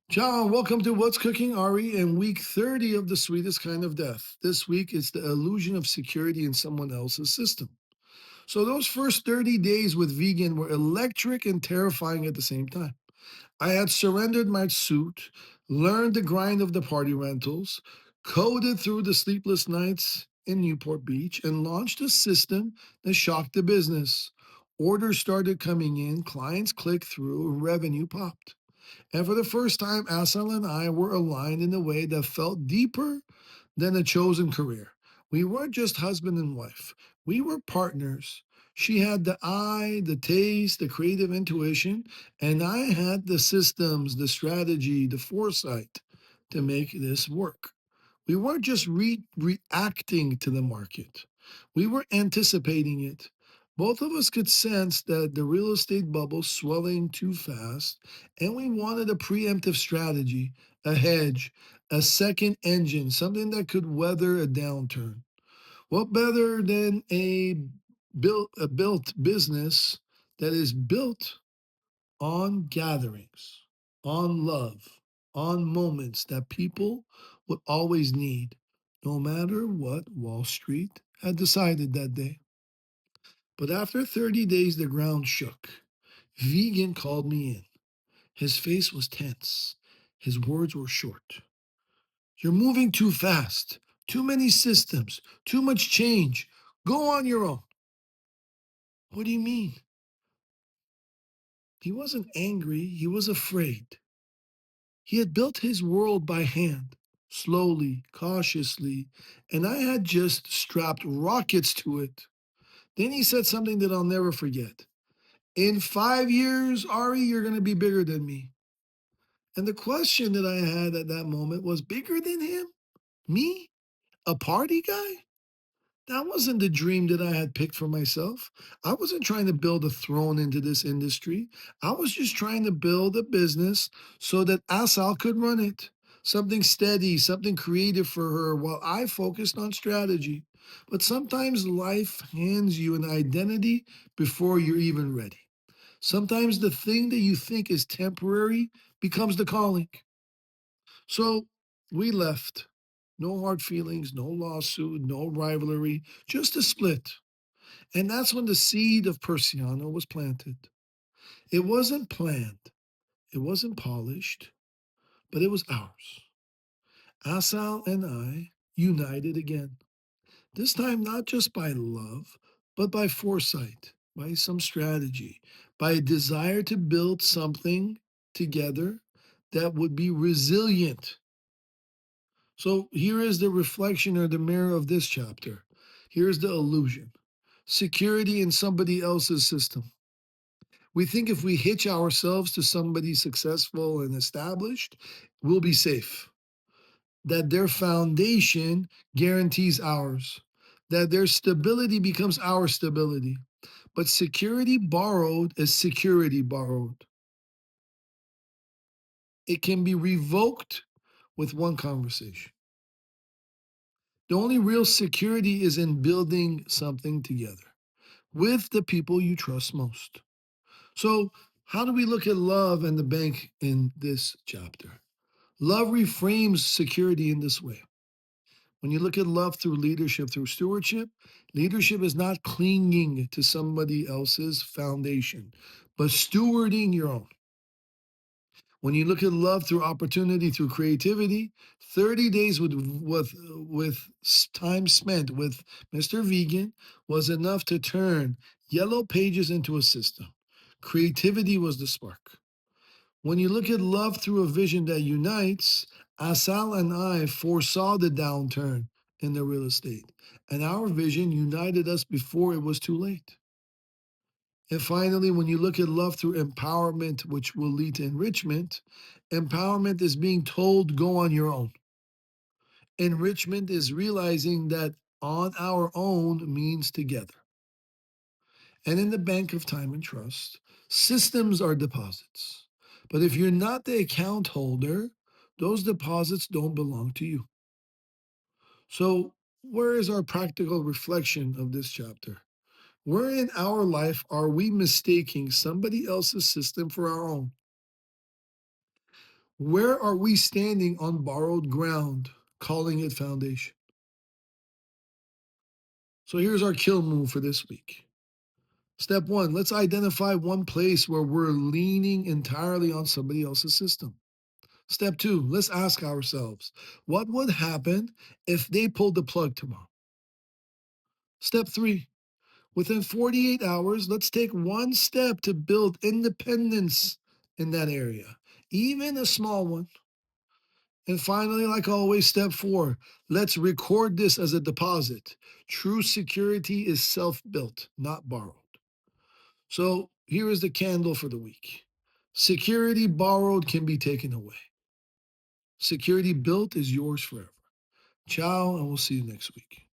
John, welcome to What's Cooking, Ari, and week 30 of The Sweetest Kind of Death. This week is the illusion of security in someone else's system. So, those first 30 days with vegan were electric and terrifying at the same time. I had surrendered my suit, learned the grind of the party rentals, coded through the sleepless nights in Newport Beach, and launched a system that shocked the business. Orders started coming in, clients clicked through, and revenue popped. And for the first time, Asal and I were aligned in a way that felt deeper than a chosen career. We weren't just husband and wife, we were partners. She had the eye, the taste, the creative intuition, and I had the systems, the strategy, the foresight to make this work. We weren't just reacting to the market, we were anticipating it. Both of us could sense that the real estate bubble swelling too fast, and we wanted a preemptive strategy, a hedge, a second engine, something that could weather a downturn. What better than a built business that is built on gatherings, on love, on moments that people would always need, no matter what Wall Street had decided that day. But after 30 days, the ground shook. Vegan called me in. His face was tense. His words were short. You're moving too fast. Too many systems. Too much change. Go on your own. What do you mean? He wasn't angry. He was afraid. He had built his world by hand, slowly, cautiously, and I had just strapped rockets to it. Then he said something that I'll never forget. In 5 years, Ari, you're going to be bigger than me. And the question that I had at that moment was bigger than him? Me? A party guy? That wasn't the dream that I had picked for myself. I wasn't trying to build a throne into this industry. I was just trying to build a business so that Asal could run it. Something steady, something creative for her while I focused on strategy. But sometimes life hands you an identity before you're even ready. Sometimes the thing that you think is temporary becomes the calling. So we left. No hard feelings, no lawsuit, no rivalry, just a split. And that's when the seed of Persiano was planted. It wasn't planned, it wasn't polished, but it was ours. Asal and I united again. This time, not just by love, but by foresight, by some strategy, by a desire to build something together that would be resilient. So here is the reflection or the mirror of this chapter. Here's the illusion: security in somebody else's system. We think if we hitch ourselves to somebody successful and established, we'll be safe. That their foundation guarantees ours, that their stability becomes our stability. But security borrowed is security borrowed. It can be revoked with one conversation. The only real security is in building something together with the people you trust most. So, how do we look at love and the bank in this chapter? Love reframes security in this way. When you look at love through leadership, through stewardship, leadership is not clinging to somebody else's foundation, but stewarding your own. When you look at love through opportunity, through creativity, 30 days with time spent with Mr. Vegan was enough to turn yellow pages into a system. Creativity was the spark. When you look at love through a vision that unites, Asal and I foresaw the downturn in the real estate, and our vision united us before it was too late. And finally, when you look at love through empowerment, which will lead to enrichment, empowerment is being told, go on your own. Enrichment is realizing that on our own means together. And in the bank of time and trust, systems are deposits. But if you're not the account holder, those deposits don't belong to you. So, where is our practical reflection of this chapter? Where in our life are we mistaking somebody else's system for our own? Where are we standing on borrowed ground, calling it foundation? So here's our kill move for this week. Step one, let's identify one place where we're leaning entirely on somebody else's system. Step two, let's ask ourselves, what would happen if they pulled the plug tomorrow? Step three, within 48 hours, let's take one step to build independence in that area, even a small one. And finally, like always, step four, let's record this as a deposit. True security is self built, not borrowed. So here is the candle for the week. Security borrowed can be taken away. Security built is yours forever. Ciao, and we'll see you next week.